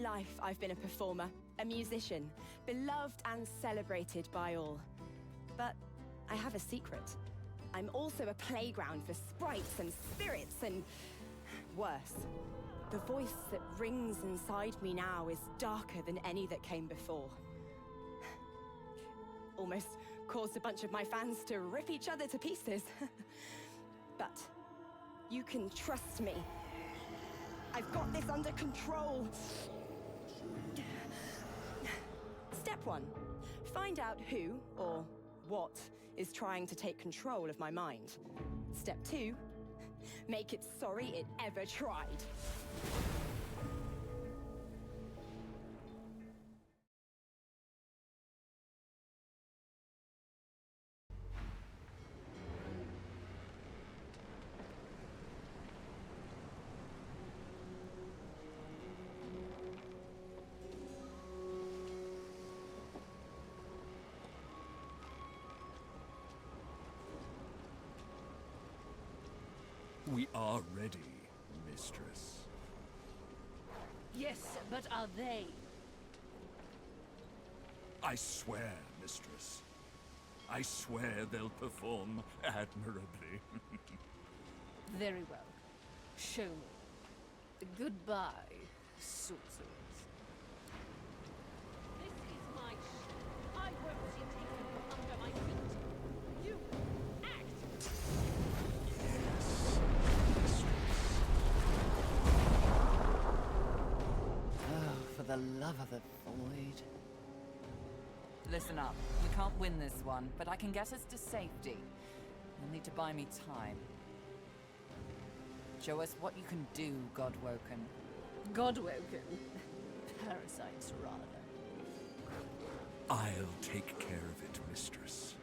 life, I've been a performer, a musician, beloved and celebrated by all. But I have a secret. I'm also a playground for sprites and spirits and worse. The voice that rings inside me now is darker than any that came before. Almost caused a bunch of my fans to rip each other to pieces. But you can trust me. I've got this under control. Step 1. Find out who or what is trying to take control of my mind. Step 2. Make it sorry it ever tried. We are ready, mistress. Yes, but are they? I swear, mistress. I swear they'll perform admirably. Very well. Show me. Goodbye, sorcerers. This is my ship. I won't see taken from under my feet. You act! Oh, for the love of the void. Listen up. We can't win this one, but I can get us to safety. You'll need to buy me time. Show us what you can do, Godwoken. Godwoken. Parasites, rather. I'll take care of it, mistress.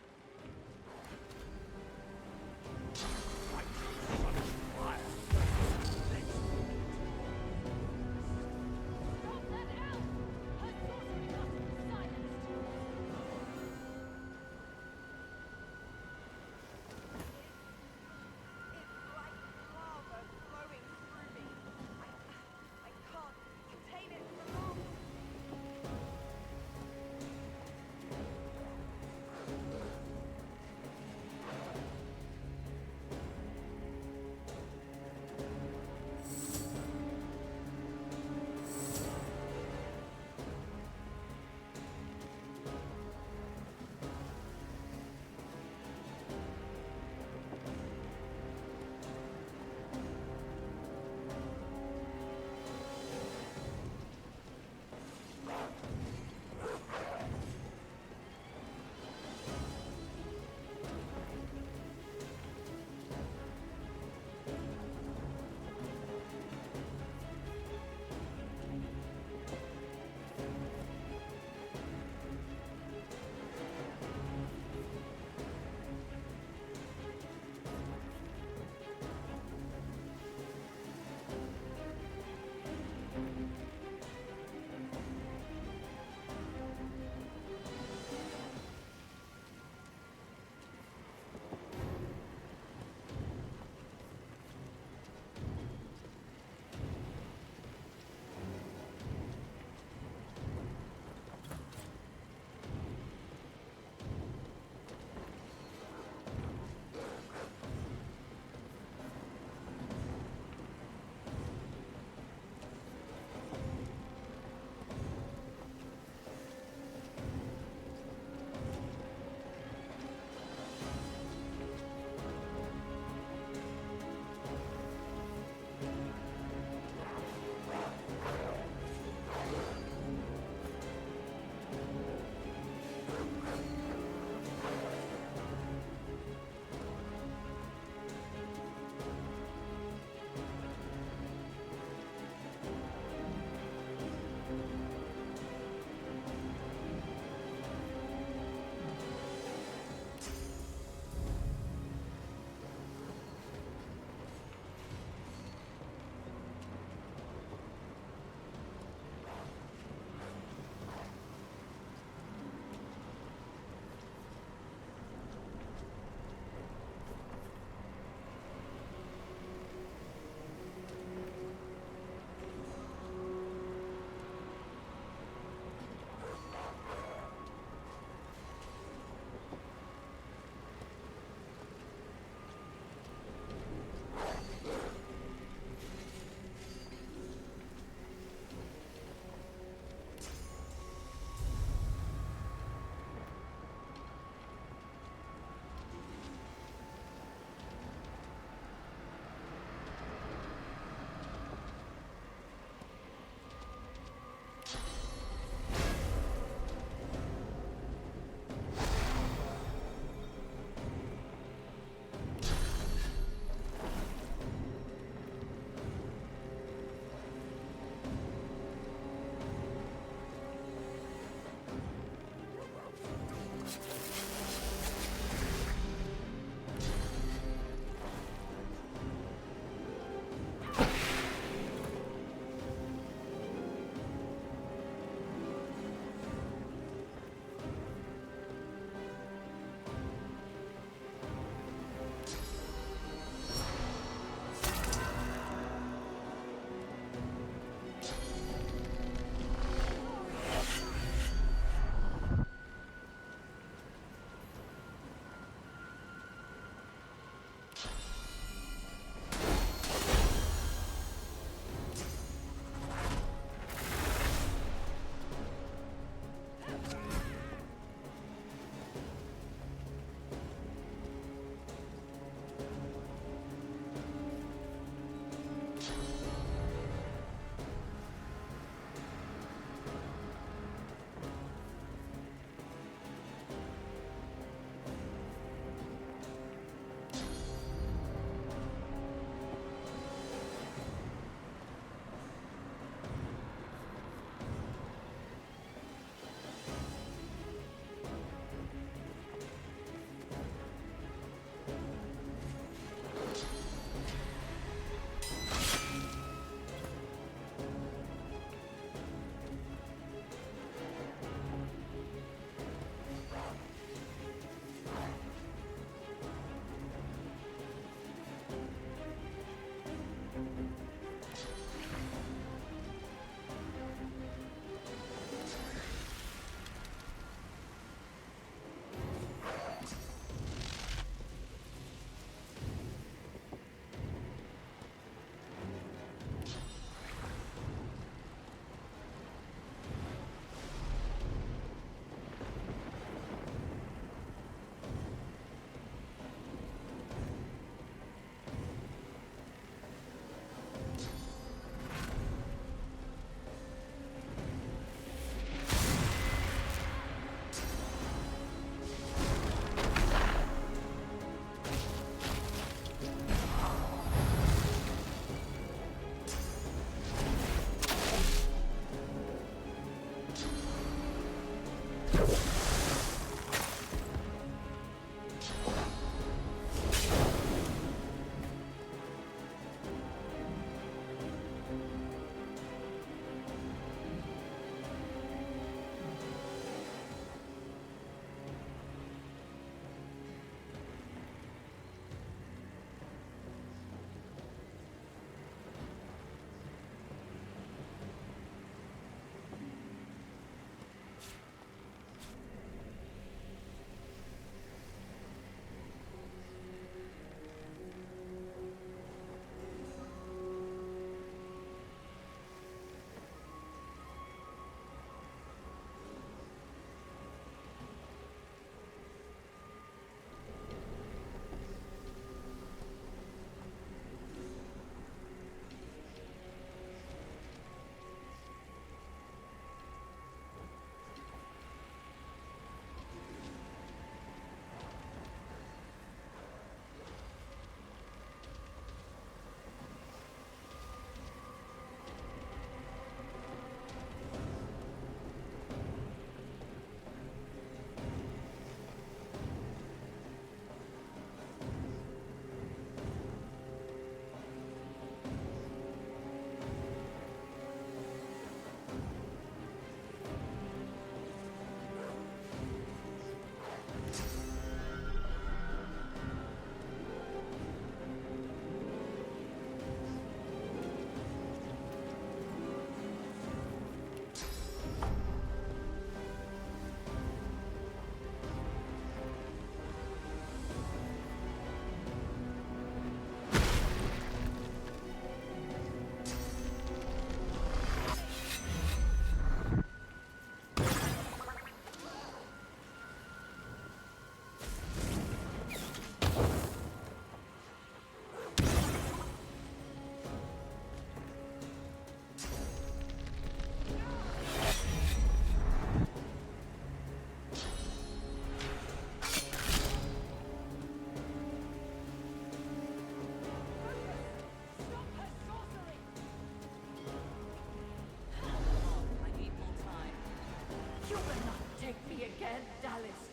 Get Dallas.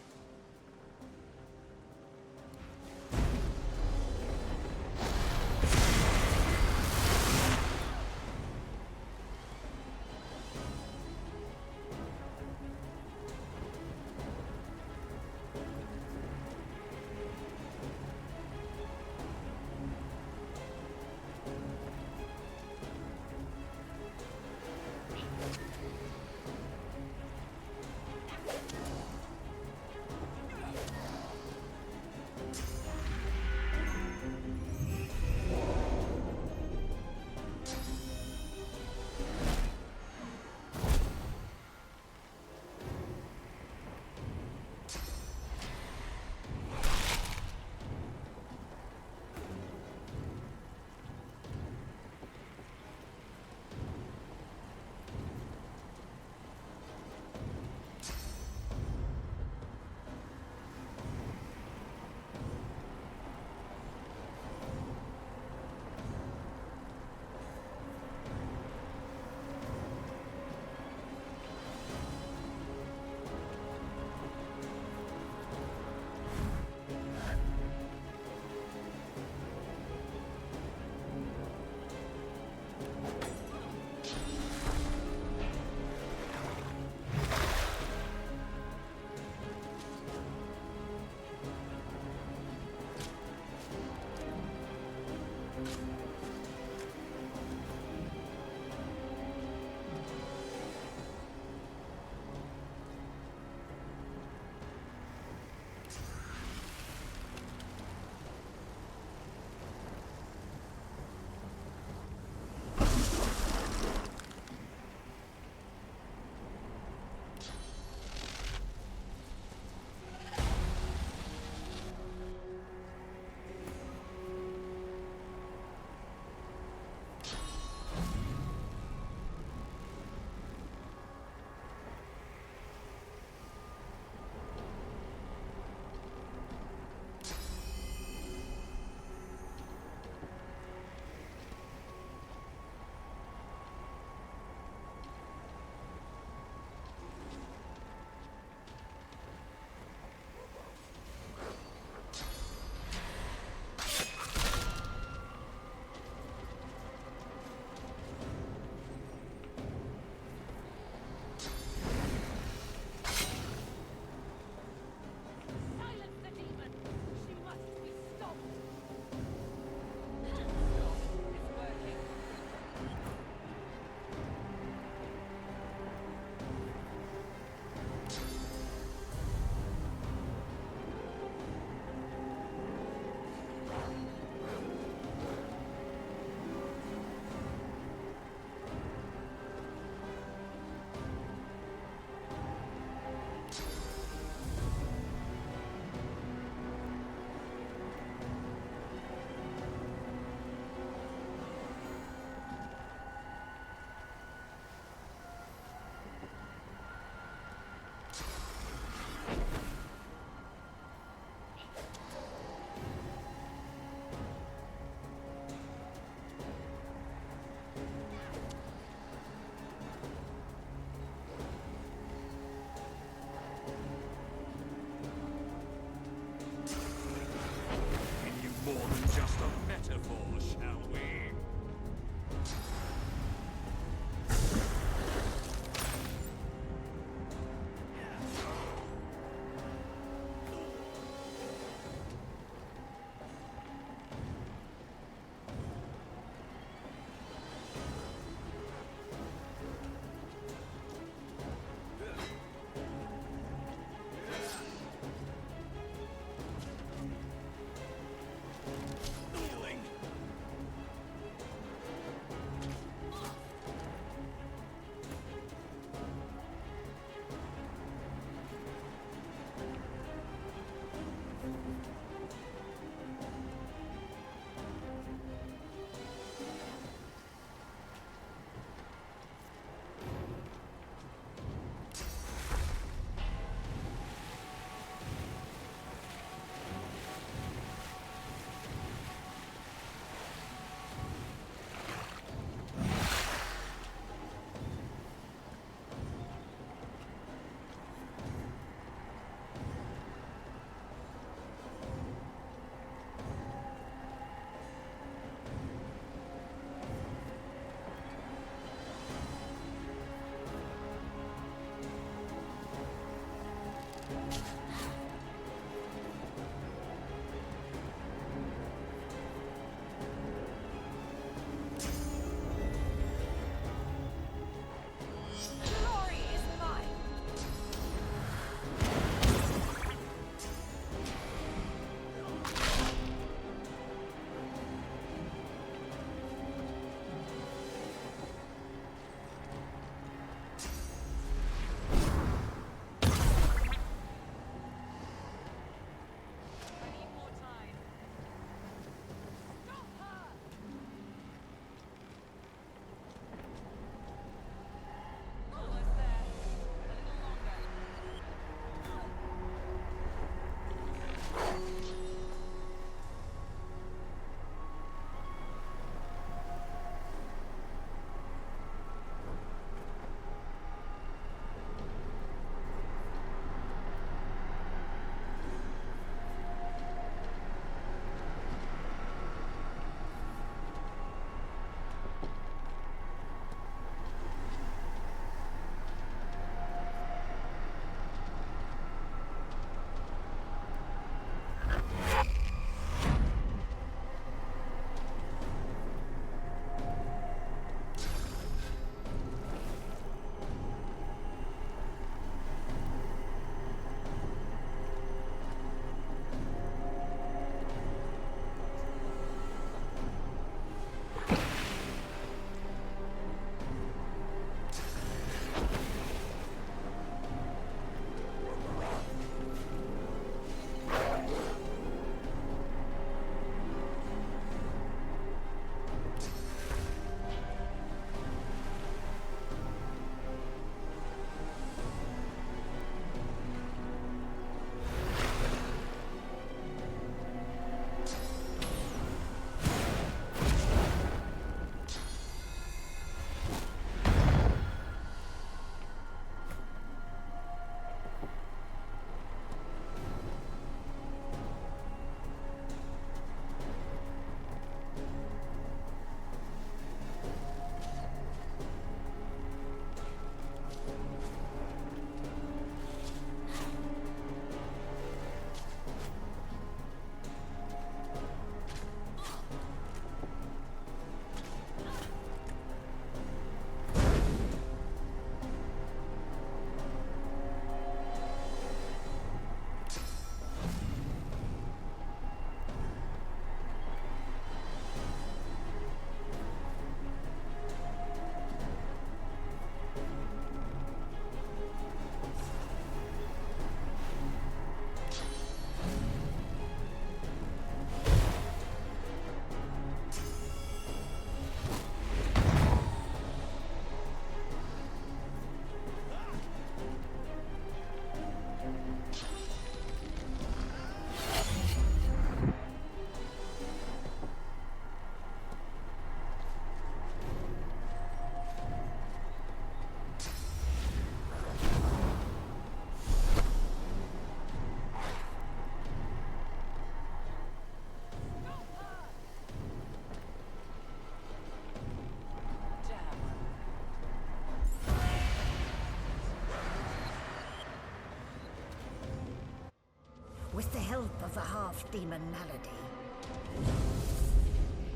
with the help of a half-demon malady.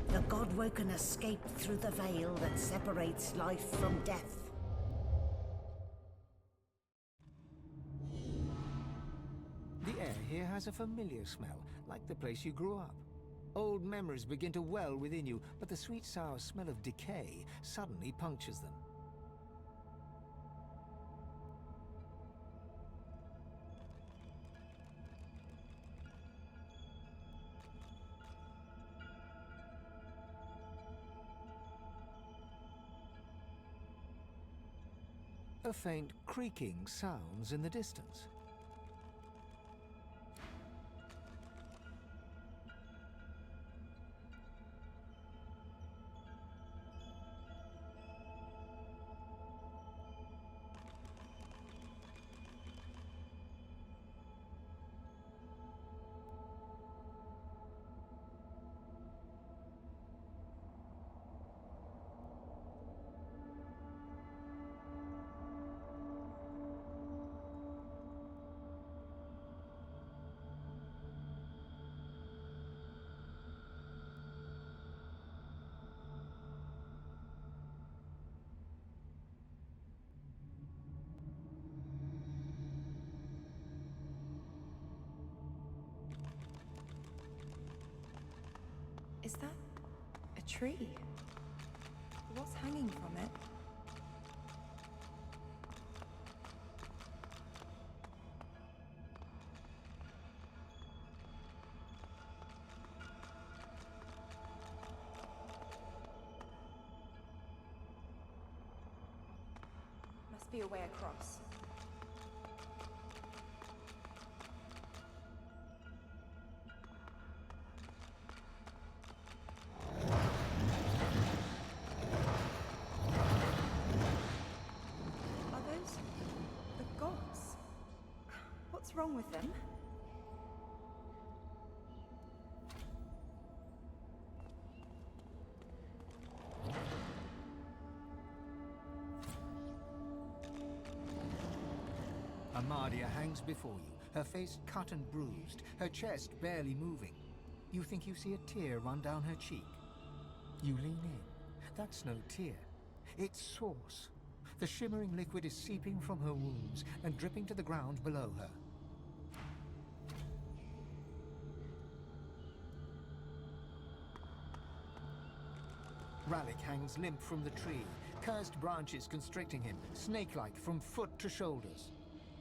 The God-woken escaped through the veil that separates life from death. The air here has a familiar smell, like the place you grew up. Old memories begin to well within you, but the sweet sour smell of decay suddenly punctures them. A faint creaking sounds in the distance. Is that a tree? What's hanging from it? Must be a way across. What's wrong with them? Amadia hangs before you, her face cut and bruised, her chest barely moving. You think you see a tear run down her cheek. You lean in. That's no tear. It's sauce. The shimmering liquid is seeping from her wounds and dripping to the ground below her. Ralik hangs limp from the tree, cursed branches constricting him, snake-like from foot to shoulders.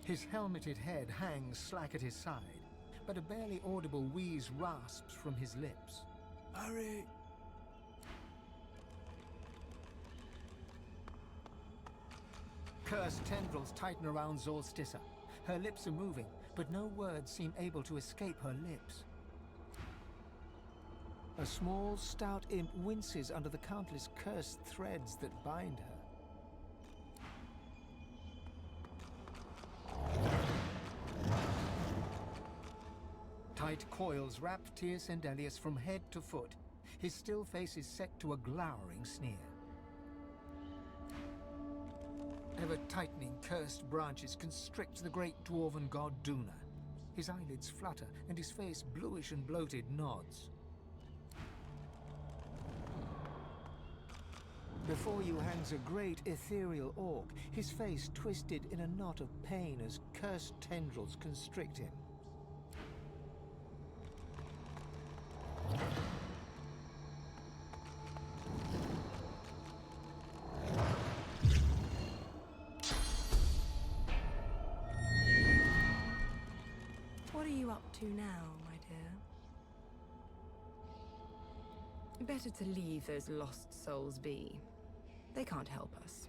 His helmeted head hangs slack at his side, but a barely audible wheeze rasps from his lips. Hurry! Cursed tendrils tighten around Solstice. Her lips are moving, but no words seem able to escape her lips. A small, stout imp winces under the countless cursed threads that bind her. Tight coils wrap Tir Sendelius from head to foot. His still face is set to a glowering sneer. Ever-tightening cursed branches constrict the great dwarven god Duna. His eyelids flutter, and his face, bluish and bloated, nods. Before you hangs a great ethereal orc, his face twisted in a knot of pain as cursed tendrils constrict him. What are you up to now, my dear? Better to leave those lost souls be. They can't help us.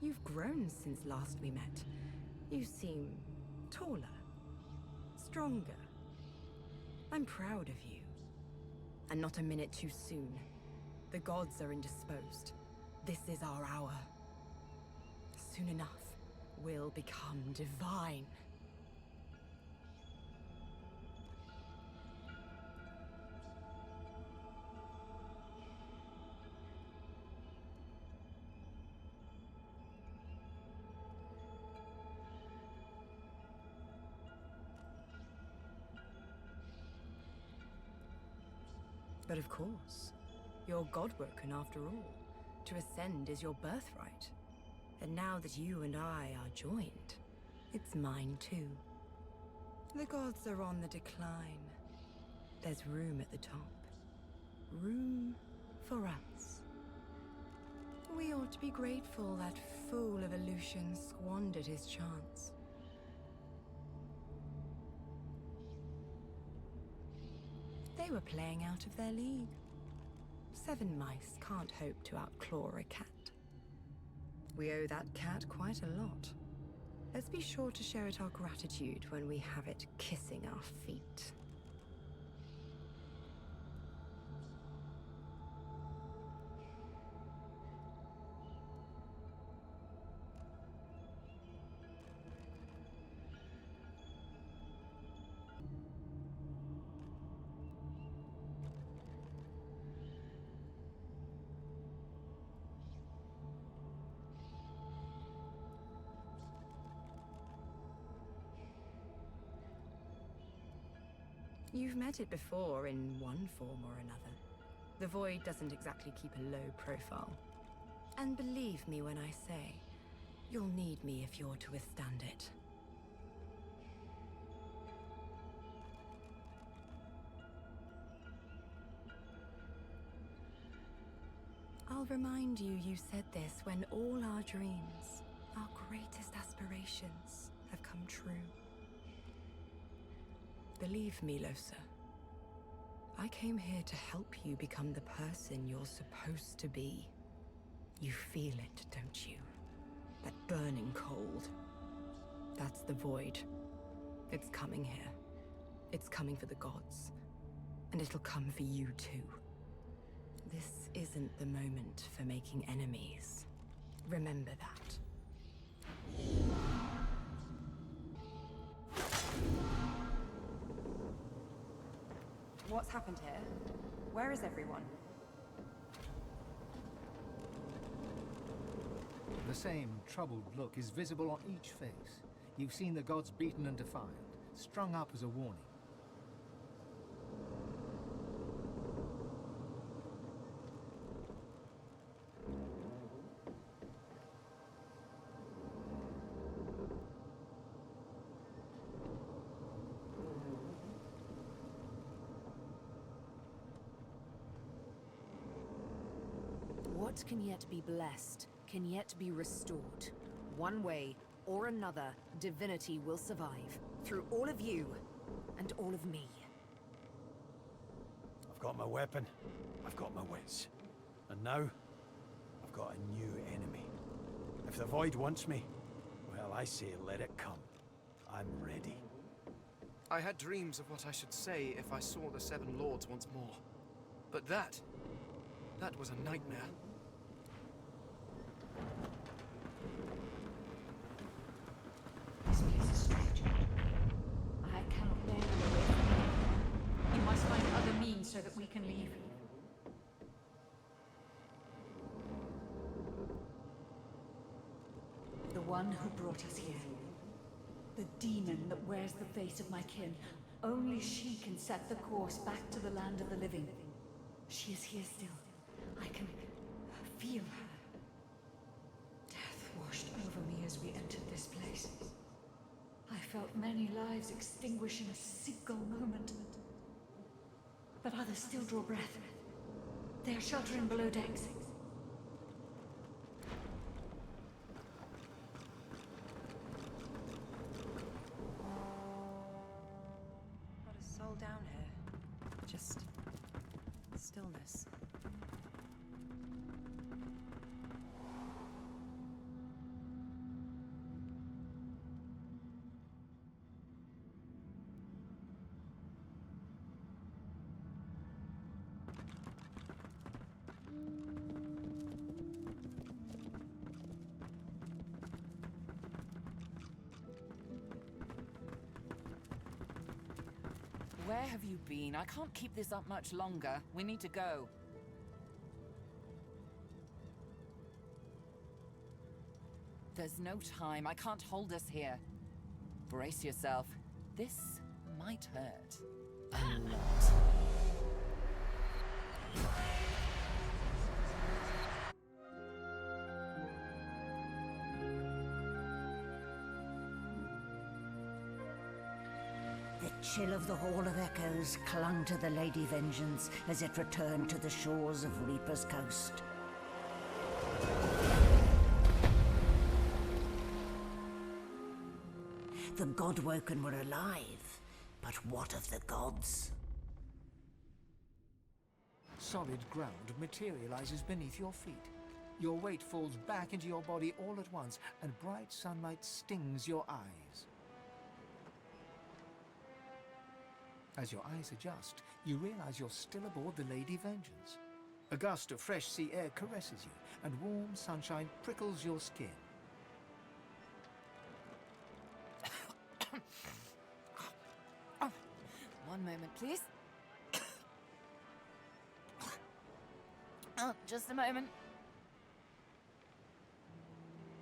You've grown since last we met. You seem taller, stronger. I'm proud of you. And not a minute too soon. The gods are indisposed. This is our hour. Soon enough, will become divine. But of course, you're God-woken after all. To ascend is your birthright. And now that you and I are joined, it's mine too. The gods are on the decline. There's room at the top. Room for us. We ought to be grateful that fool of Aleutian squandered his chance. They were playing out of their league. 7 mice can't hope to outclaw a cat. We owe that cat quite a lot. Let's be sure to show it our gratitude when we have it kissing our feet. You've met it before in one form or another. The Void doesn't exactly keep a low profile. And believe me when I say, you'll need me if you're to withstand it. I'll remind you said this when all our dreams, our greatest aspirations, have come true. Believe me, Lohse. I came here to help you become the person you're supposed to be. You feel it, don't you? That burning cold. That's the Void. It's coming here. It's coming for the gods. And it'll come for you too. This isn't the moment for making enemies. Remember that. What's happened here? Where is everyone? The same troubled look is visible on each face. You've seen the gods beaten and defiled, strung up as a warning. What can yet be blessed, can yet be restored. One way or another, divinity will survive. Through all of you, and all of me. I've got my weapon, I've got my wits. And now, I've got a new enemy. If the Void wants me, well, I say let it come. I'm ready. I had dreams of what I should say if I saw the Seven Lords once more. But that was a nightmare. This place is strange. I cannot bear you away from here. You must find other means so that we can leave. The one who brought us here. The demon that wears the face of my kin. Only she can set the course back to the land of the living. She is here still. I can feel her. Death washed over me as we entered this place. I felt many lives extinguish in a single moment. But others still draw breath. They are sheltering below decks. Not a soul down here. Just stillness. where have you been? I can't keep this up much longer. We need to go. There's no time. I can't hold us here. Brace yourself. This might hurt. A lot. The chill of the Hall of Echoes clung to the Lady Vengeance as it returned to the shores of Reaper's Coast. The Godwoken were alive, but what of the gods? Solid ground materializes beneath your feet. Your weight falls back into your body all at once, and bright sunlight stings your eyes. As your eyes adjust, you realize you're still aboard the Lady Vengeance. A gust of fresh sea air caresses you, and warm sunshine prickles your skin. One moment, please. Oh, just a moment.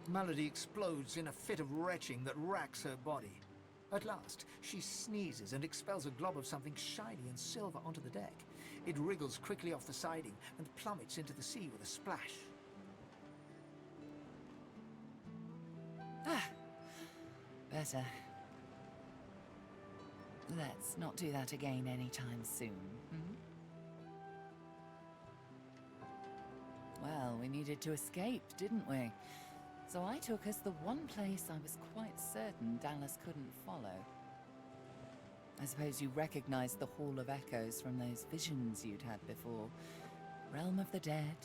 Malady explodes in a fit of retching that racks her body. At last, she sneezes and expels a glob of something shiny and silver onto the deck. It wriggles quickly off the siding and plummets into the sea with a splash. Ah, better. Let's not do that again anytime soon. Well, we needed to escape, didn't we? So I took us the one place I was quite certain Dallas couldn't follow. I suppose you recognized the Hall of Echoes from those visions you'd had before. Realm of the dead,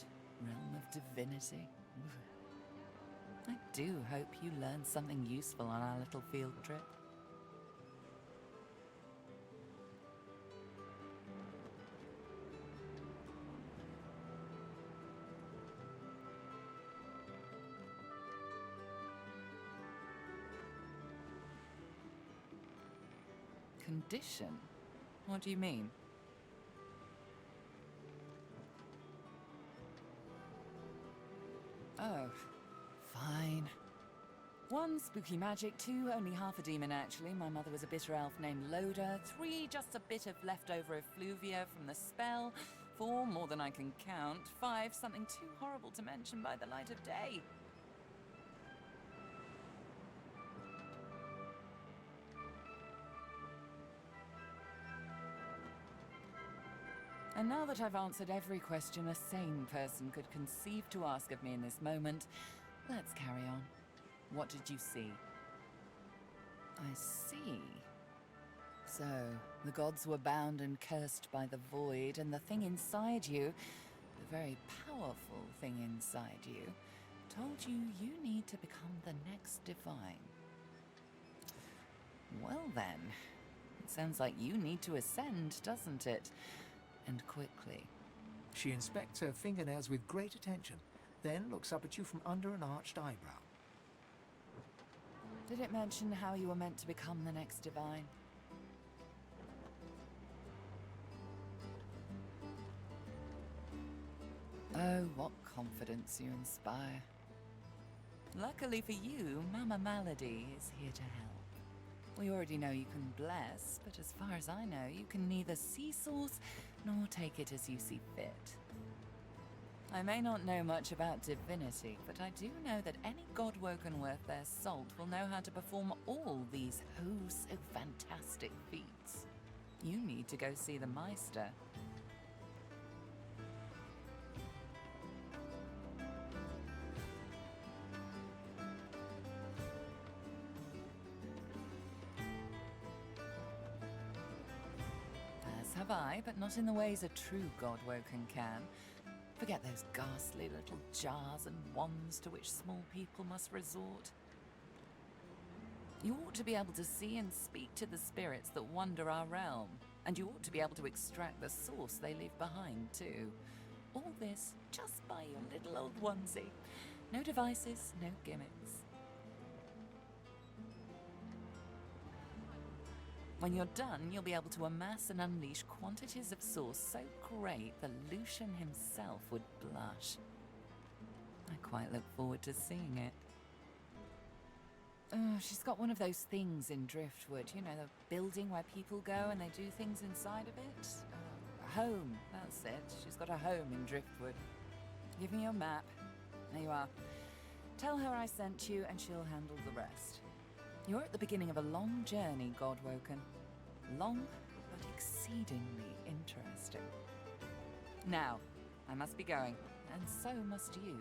realm of divinity. I do hope you learned something useful on our little field trip. Condition? What do you mean? Oh, fine. One, spooky magic. Two, only half a demon actually. My mother was a bitter elf named Loda. Three, just a bit of leftover effluvia from the spell. Four, more than I can count. Five, something too horrible to mention by the light of day. And now that I've answered every question a sane person could conceive to ask of me in this moment, let's carry on. What did you see? I see. So, the gods were bound and cursed by the void, and the thing inside you, the very powerful thing inside you, told you you need to become the next divine. Well then, it sounds like you need to ascend, doesn't it? And quickly. She inspects her fingernails with great attention, then looks up at you from under an arched eyebrow. Did it mention how you were meant to become the next divine? Oh, what confidence you inspire. Luckily for you, Mama Malady is here to help. We already know you can bless, but as far as I know, you can neither see source nor take it as you see fit. I may not know much about divinity, but I do know that any godwoken worth their salt will know how to perform all these oh so fantastic feats. You need to go see the Meister. As have I, but not in the ways a true godwoken can. Forget those ghastly little jars and wands to which small people must resort. You ought to be able to see and speak to the spirits that wander our realm, and you ought to be able to extract the source they leave behind, too. All this just by your little old onesie. No devices, no gimmicks. When you're done, you'll be able to amass and unleash quantities of sauce so great the Lucian himself would blush. I quite look forward to seeing it. She's got one of those things in Driftwood, you know, the building where people go and they do things inside of it. A home, that's it. She's got a home in Driftwood. Give me your map. There you are. Tell her I sent you and she'll handle the rest. You're at the beginning of a long journey, Godwoken. Long, but exceedingly interesting. Now, I must be going, and so must you.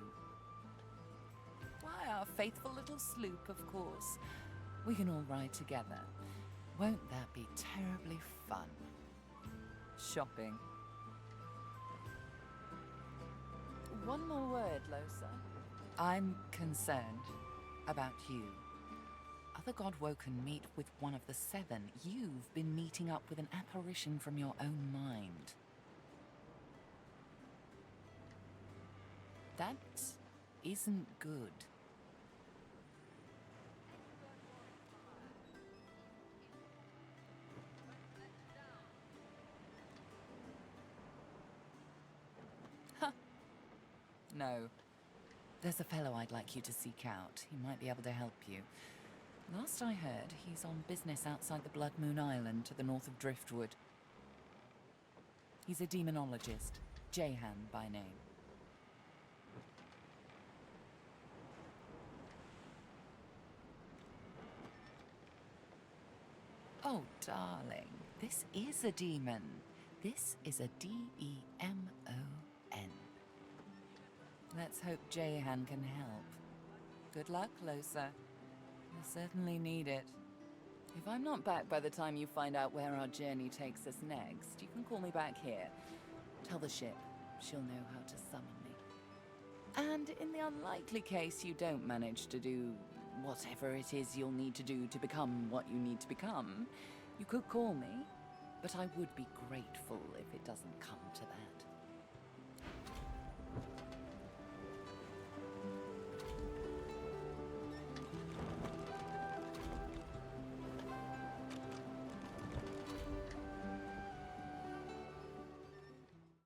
Why, our faithful little sloop, of course. We can all ride together. Won't that be terribly fun? Shopping. One more word, Lohse. I'm concerned about you. Other Godwoken meet with one of the seven. You've been meeting up with an apparition from your own mind. That isn't good. Huh. No. There's a fellow I'd like you to seek out. He might be able to help you. Last I heard, he's on business outside the Blood Moon Island to the north of Driftwood. He's a demonologist, Jehan by name. Oh, darling, this is a demon. This is a D-E-M-O-N. Let's hope Jehan can help. Good luck, Lohse. You'll certainly need it. If I'm not back by the time you find out where our journey takes us next, you can call me back here. Tell the ship. She'll know how to summon me. And in the unlikely case you don't manage to do whatever it is you'll need to do to become what you need to become, you could call me, but I would be grateful if it doesn't come to that.